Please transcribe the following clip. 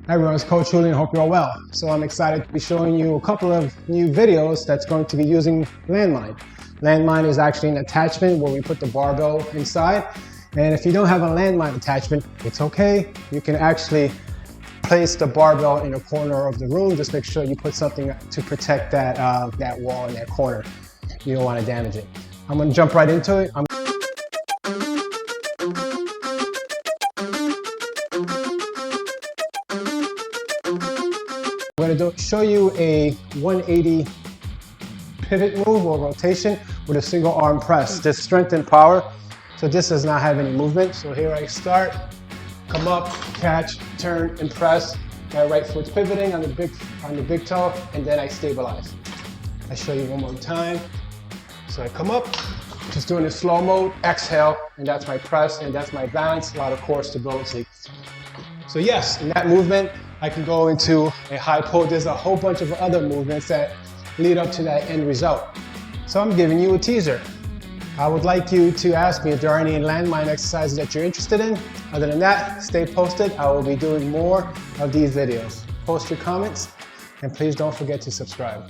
Hi everyone, it's Coach Julian. Hope you're all well. So I'm excited to be showing you a couple of new videos that's going to be using Landmine. Landmine is actually an attachment where we put the barbell inside. And if you don't have a Landmine attachment, it's okay. You can actually place the barbell in a corner of the room. Just make sure you put something to protect that, that wall in that corner. You don't want to damage it. I'm going to jump right into it. I'm going to show you a 180 pivot move or rotation with a single arm press. Just strength and power. So this does not have any movement. So here I start, come up, catch, turn, and press. My right foot's pivoting on the big toe, and then I stabilize. I show you one more time. So I come up, just doing a slow mode, exhale, and that's my press, and that's my balance, a lot of core stability. So yes, in that movement, I can go into a high pull. There's a whole bunch of other movements that lead up to that end result. So I'm giving you a teaser. I would like you to ask me if there are any landmine exercises that you're interested in. Other than that, stay posted. I will be doing more of these videos. Post your comments, and please don't forget to subscribe.